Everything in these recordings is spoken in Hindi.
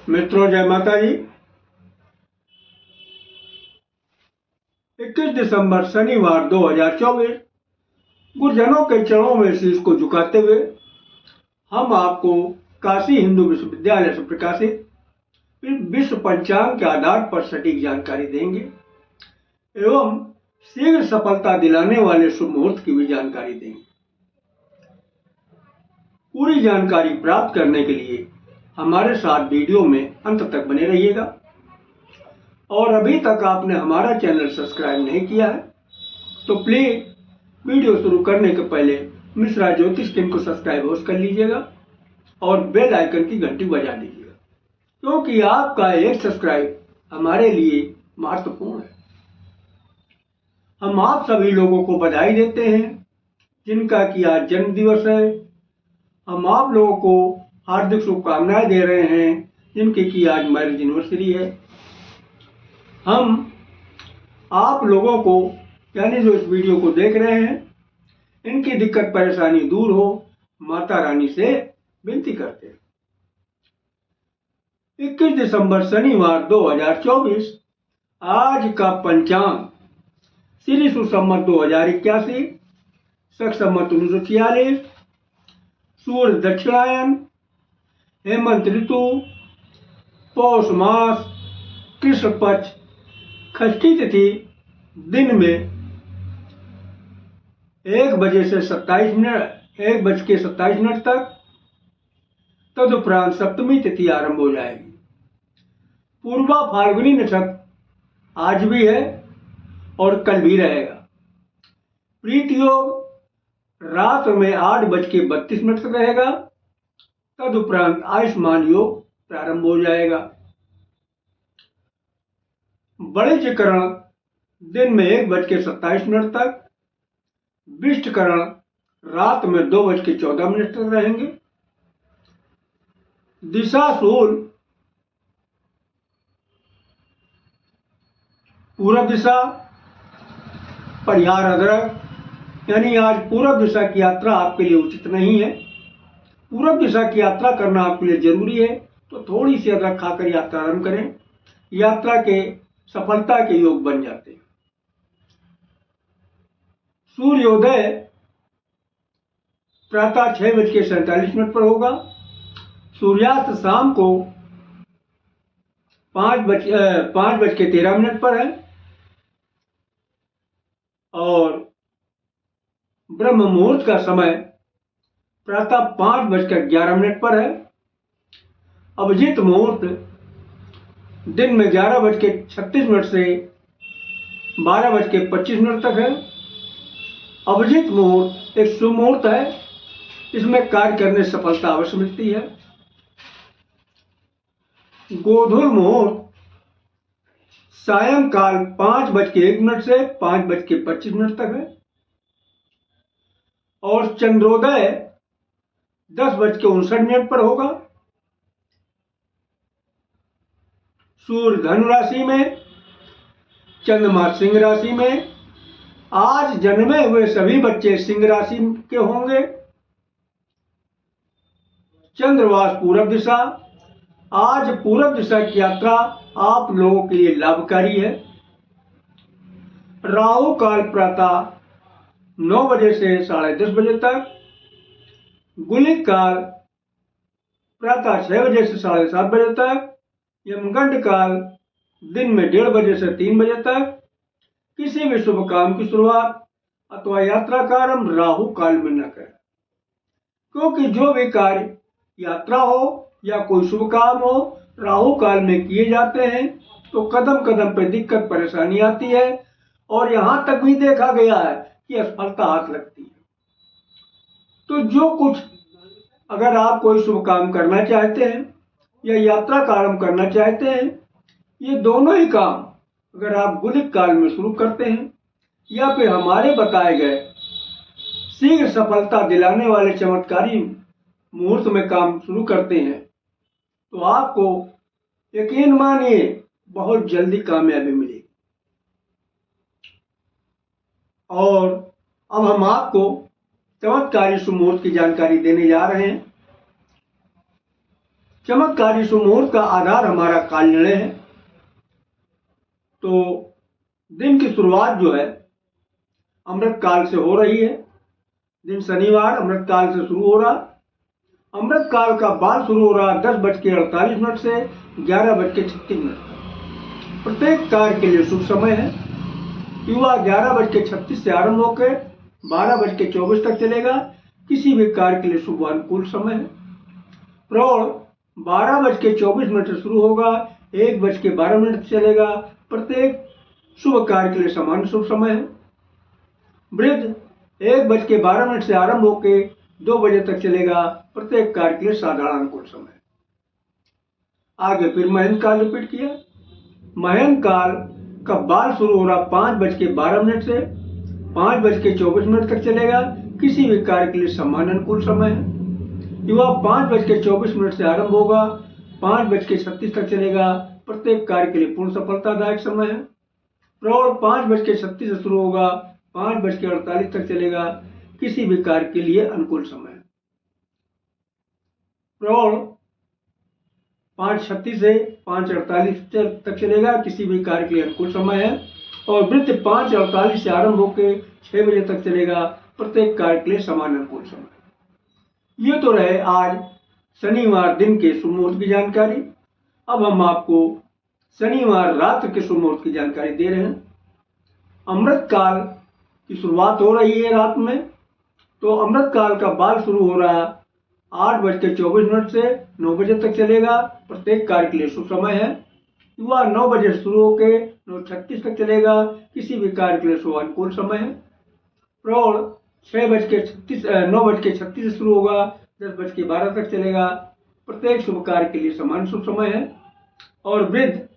मित्रों, जय माता जी। 21 दिसंबर शनिवार 2024 गुरुजनों के चरणों में शीश को झुकाते हुए हम आपको काशी हिंदू विश्वविद्यालय से प्रकाशित विश्व पंचांग के आधार पर सटीक जानकारी देंगे एवं शीघ्र सफलता दिलाने वाले शुभ मुहूर्त की भी जानकारी देंगे। पूरी जानकारी प्राप्त करने के लिए हमारे साथ वीडियो में अंत तक बने रहिएगा और अभी तक आपने हमारा चैनल सब्सक्राइब नहीं किया है तो प्लीज वीडियो शुरू करने के पहले मिश्रा ज्योतिष टीम को सब्सक्राइब अवश्य कर लीजिएगा और बेल आइकन की घंटी बजा दीजिएगा, क्योंकि आपका एक सब्सक्राइब हमारे लिए महत्वपूर्ण है। हम आप सभी लोगों को बधाई देते हैं जिनका कि आज जन्म दिवस है। हम आप लोगों को हार्दिक शुभकामनाएं दे रहे हैं जिनकी कि आज मैरिज एनिवर्सरी है। हम आप लोगों को यानी जो इस वीडियो को देख रहे हैं इनकी दिक्कत परेशानी दूर हो माता रानी से विनती करते हैं। 21 दिसंबर शनिवार 2024 आज का पंचांग श्री सुसंवत 2081 शक संवत 1946 सूर्य दक्षिणायन हेमंत ऋतु पौष मास कृष्ण पक्ष षष्ठी तिथि दिन में 1:27 तक तदुपरांत सप्तमी तिथि आरंभ हो जाएगी। पूर्वा फाल्गुनी नक्षत्र आज भी है और कल भी रहेगा। प्रीत योग रात में 8:32 तक रहेगा। तदुपरांत आयुष्मान योग प्रारंभ हो जाएगा। वणिज्यकरण दिन में 1:27 तक, विष्टकरण रात में 2:14 तक रहेंगे। दिशा शूल पूरब दिशा, परिहार अदरक, यानी आज पूरब दिशा की यात्रा आपके लिए उचित नहीं है। पूरब दिशा की यात्रा करना आपके लिए जरूरी है तो थोड़ी सी अदरक खाकर यात्रा आरंभ करें। यात्रा के सफलता के योग बन जाते हैं। सूर्योदय प्रातः 6:47 पर होगा। सूर्यास्त शाम को 5:13 पर है और ब्रह्म मुहूर्त का समय प्रातः 5:11 पर है। अभिजीत मुहूर्त दिन में 11:36 से 12:25 तक है। अभिजीत मुहूर्त एक शुभ मुहूर्त है, इसमें कार्य करने से सफलता अवश्य मिलती है। गोधूल मुहूर्त सायंकाल 5:01 से 5:25 तक है और चंद्रोदय 10:59 पर होगा। सूर्य धनु राशि में, चंद्रमा सिंह राशि में। आज जन्मे हुए सभी बच्चे सिंह राशि के होंगे। चंद्रवास पूरब दिशा, आज पूरब दिशा की यात्रा आप लोगों के लिए लाभकारी है। राहु काल प्रातः 9 बजे से 10:30 तक, गुलिक काल प्रातः 6 बजे से 7:30 बजे तक, यमगंड काल दिन में 1:30 बजे से 3 बजे तक। किसी भी शुभ काम की शुरुआत अथवा यात्रा का आरंभ राहु काल में न करें, क्योंकि जो भी कार्य यात्रा हो या कोई शुभ काम हो राहु काल में किए जाते हैं तो कदम कदम पे दिक्कत परेशानी आती है और यहां तक भी देखा गया है कि असफलता हाथ लगती है। तो जो कुछ अगर आप कोई शुभ काम करना चाहते हैं या यात्रा का आरंभ करना चाहते हैं, ये दोनों ही काम अगर आप गुलिक काल में शुरू करते हैं या फिर हमारे बताए गए शीघ्र सफलता दिलाने वाले चमत्कारी मुहूर्त में काम शुरू करते हैं तो आपको यकीन मानिए बहुत जल्दी कामयाबी मिलेगी। और अब हम आपको चमत्कारी शुभ मुहूर्त की जानकारी देने जा रहे हैं। चमत्कारी शुभ मुहूर्त का आधार हमारा काल निर्णय है। तो दिन की शुरुआत जो है अमृत काल से हो रही है। दिन शनिवार अमृत काल से शुरू हो रहा। अमृत काल का बाल शुरू हो रहा 10:48 से 11:36। प्रत्येक कार्य के लिए शुभ समय है। युवा 11:36 से आरंभ होकर 12:24 तक चलेगा। किसी भी कार्य के लिए शुभ अनुकूल समय है। प्रौढ़ 12:24 से शुरू होगा, 1:12 चलेगा। प्रत्येक शुभ कार्य के लिए समान शुभ समय है। वृद्ध 1:12 से आरंभ होकर 2 बजे तक चलेगा। प्रत्येक कार्य के लिए साधारण अनुकूल समय। आगे फिर महेंद्र काल रिपीट किया। महेंद्र काल का बाल शुरू हो रहा 5:12 से 5:24 तक चलेगा। किसी भी कार्य के लिए समान अनुकूल समय है। युवा 5:24 से आरंभ होगा, 5:36 तक चलेगा। प्रत्येक कार्य के लिए पूर्ण सफलतादायक समय है। प्रौढ़ 5:36 से शुरू होगा, 5:48 तक चलेगा। किसी भी कार्य के लिए अनुकूल समय है। प्रौढ़ 5:36 से 5:48 तक चलेगा। किसी भी कार्य के लिए अनुकूल समय है। और वृत्त 5:48 से आरंभ होकर 6 बजे तक चलेगा। प्रत्येक कार्य के लिए समान अनुकूल समय। ये तो रहे आज शनिवार दिन के शुभ मुहूर्त की जानकारी। अब हम आपको शनिवार रात्र के शुभ मुहूर्त की जानकारी दे रहे हैं। अमृत काल की शुरुआत हो रही है रात में। तो अमृत काल का बाल शुरू हो रहा 8:24 से 9 बजे तक चलेगा। प्रत्येक कार्य के लिए शुभ समय है। युवा 9 बजे शुरू होकर 9:36 तक चलेगा। किसी भी कार्य के लिए शुभ अनुकूल समय है। प्रौढ़ 9:36 से शुरू होगा, 10:12 तक चलेगा। प्रत्येक शुभ कार्य के लिए समान शुभ समय है। और वृद्ध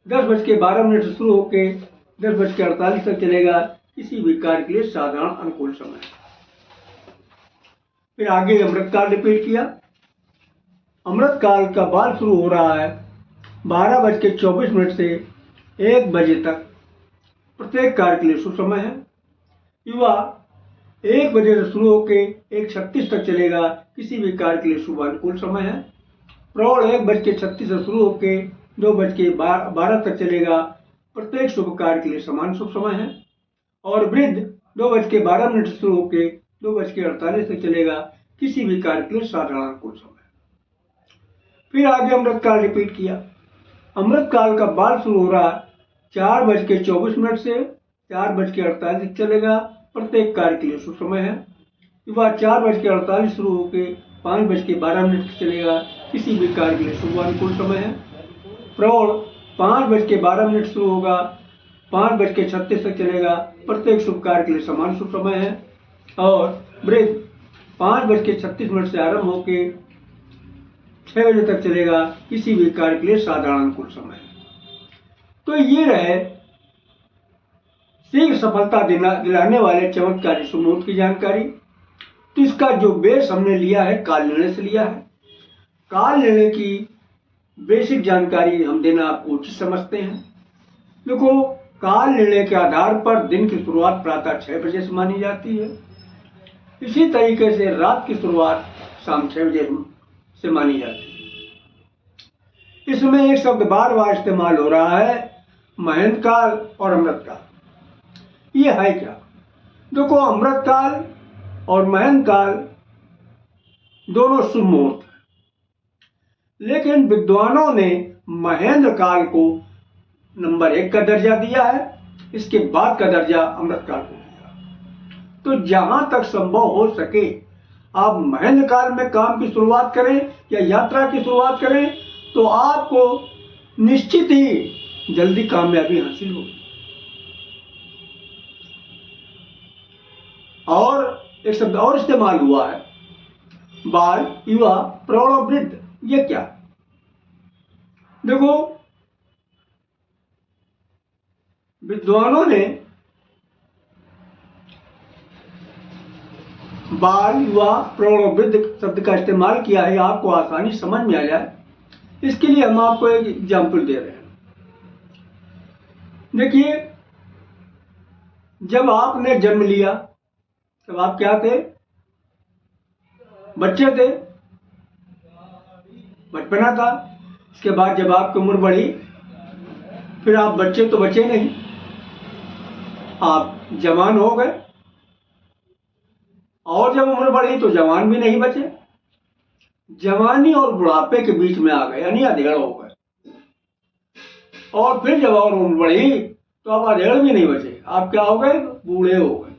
10:12 से शुरू होकर 10:48 तक चलेगा। किसी भी कार्य के लिए साधारण अनुकूल समय है। फिर आगे अमृत काल रिपीट किया। अमृत काल का बाल शुरू हो रहा है 12:24 से 1 बजे तक। प्रत्येक कार्य के लिए शुभ समय है। युवा 1 बजे से शुरू होकर 1:36 तक चलेगा। किसी भी कार्य के लिए शुभ अनुकूल समय है। प्रौढ़ 1:36 से शुरू होकर 2:12 तक चलेगा। प्रत्येक शुभ कार्य के लिए समान शुभ समय है। और वृद्ध 2:12 से शुरू होकर 2:48 तक चलेगा। किसी भी कार्य के लिए साधारण अनुकूल समय। फिर आगे अमृत काल रिपीट किया। अमृत काल का बाल शुरू हो रहा 4:24 से 4:48 तक चलेगा। प्रत्येक कार्य के लिए शुभ समय है। युवा 4:48 शुरू होकर 5:12 तक चलेगा। किसी भी कार्य के लिए शुभ अनुकूल समय है। प्रौढ़ 5:12 शुरू होगा, 5:36 तक चलेगा। प्रत्येक शुभ कार्य के लिए समान शुभ समय है। और वृद्ध 5:36 से आरंभ होकर 6 बजे तक चलेगा। किसी भी कार्य के लिए साधारण अनुकूल समय है। तो ये रहे शीघ्र सफलता दिलाने वाले चमत्कारी शुभ मुहूर्त की जानकारी। तो इसका जो बेस हमने लिया है काल निर्णय से लिया है। काल निर्णय की बेसिक जानकारी हम देना आपको उचित समझते हैं। देखो, काल निर्णय के आधार पर दिन की शुरुआत प्रातः 6 बजे से मानी जाती है। इसी तरीके से रात की शुरुआत शाम 6 बजे से मानी जाती है। इसमें एक शब्द बार बार इस्तेमाल हो रहा है, महेंद्र काल और अमृत काल। ये है क्या? देखो, अमृत काल और महेंद्र काल दोनों शुभ मुहूर्त हैं। लेकिन विद्वानों ने महेंद्र काल को नंबर 1 का दर्जा दिया है। इसके बाद का दर्जा अमृत काल को दिया। तो जहां तक संभव हो सके आप महेंद्र काल में काम की शुरुआत करें या यात्रा की शुरुआत करें तो आपको निश्चित ही जल्दी कामयाबी हासिल होगी। और एक शब्द और इस्तेमाल हुआ है, बाल, युवा, प्रौढ़ और वृद्ध। ये क्या? देखो, विद्वानों ने बाल, युवा, प्रौढ़ और वृद्ध शब्द का इस्तेमाल किया है आपको आसानी समझ में आ जाए, इसके लिए हम आपको एक एग्जाम्पल दे रहे हैं। देखिए, जब आपने जन्म लिया तब आप क्या थे? बच्चे थे। बचपना था। इसके बाद जब आपकी उम्र बढ़ी, फिर आप बच्चे तो बचे नहीं, आप जवान हो गए, और जब उम्र बढ़ी तो जवान भी नहीं बचे, जवानी और बुढ़ापे के बीच में आ गए, यानी अधेड़ हो गए। और फिर जब और उम्र बढ़ी तो आप अधेड़ भी नहीं बचे, आप क्या हो गए? बूढ़े हो गए।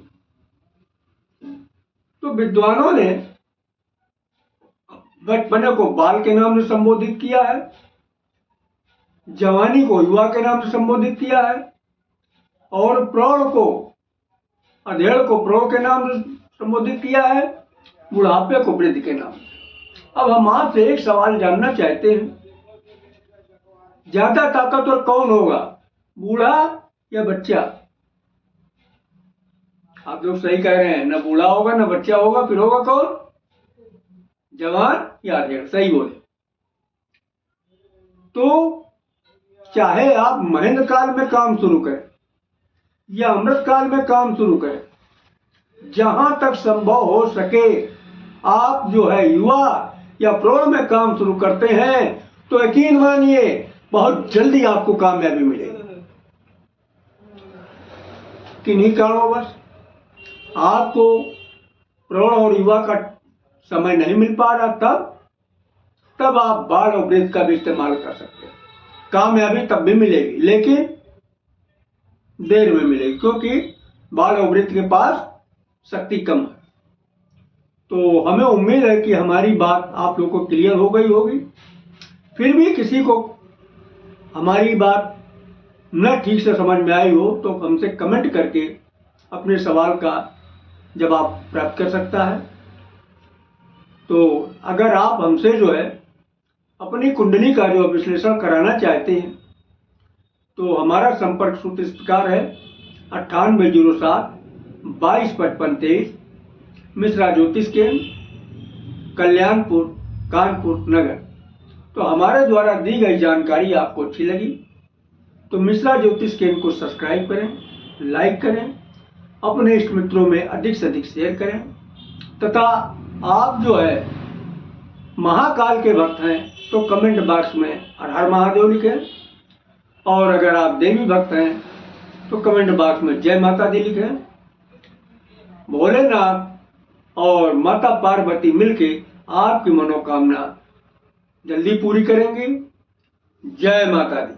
तो विद्वानों ने बचपने को बाल के नाम से संबोधित किया है, जवानी को युवा के नाम से संबोधित किया है, और प्रौढ़ को, अधेड़ को प्रौढ़ के नाम से संबोधित किया है, बुढ़ापे को वृद्ध के नाम। अब हम आपसे एक सवाल जानना चाहते हैं, ज्यादा ताकतवर कौन होगा, बूढ़ा या बच्चा? आप लोग सही कह रहे हैं, न बूढ़ा होगा न बच्चा होगा, फिर होगा कौन? जवान या अधेड़, सही बोले। तो चाहे आप महेंद्र काल में काम शुरू करें या अमृत काल में काम शुरू करें, जहां तक संभव हो सके आप जो है युवा या प्रौढ़ में काम शुरू करते हैं तो यकीन मानिए बहुत जल्दी आपको कामयाबी मिलेगी। किन्हीं कारणवश आपको प्रौढ़ और युवा का समय नहीं मिल पा रहा, तब आप बाल और वृद्ध का भी इस्तेमाल कर सकते हैं। कामयाबी तब भी मिलेगी, लेकिन देर में मिलेगी, क्योंकि बाल और वृद्ध के पास शक्ति कम है। तो हमें उम्मीद है कि हमारी बात आप लोगों को क्लियर हो गई होगी। फिर भी किसी को हमारी बात न ठीक से समझ में आई हो तो हमसे कमेंट करके अपने सवाल का जवाब प्राप्त कर सकता है। तो अगर आप हमसे जो है अपनी कुंडली का जो विश्लेषण कराना चाहते हैं तो हमारा संपर्क सूत्र इस प्रकार है 9807-2255-23, मिश्रा ज्योतिष केंद्र, कल्याणपुर, कानपुर नगर। तो हमारे द्वारा दी गई जानकारी आपको अच्छी लगी तो मिश्रा ज्योतिष केंद्र को सब्सक्राइब करें, लाइक करें, अपने इष्ट मित्रों में अधिक से अधिक शेयर करें, तथा आप जो है महाकाल के भक्त हैं तो कमेंट बॉक्स में हर हर महादेव लिखें, और अगर आप देवी भक्त हैं तो कमेंट बॉक्स में जय माता दी लिखें। भोलेनाथ और माता पार्वती मिलके आपकी मनोकामना जल्दी पूरी करेंगी। जय माता दी।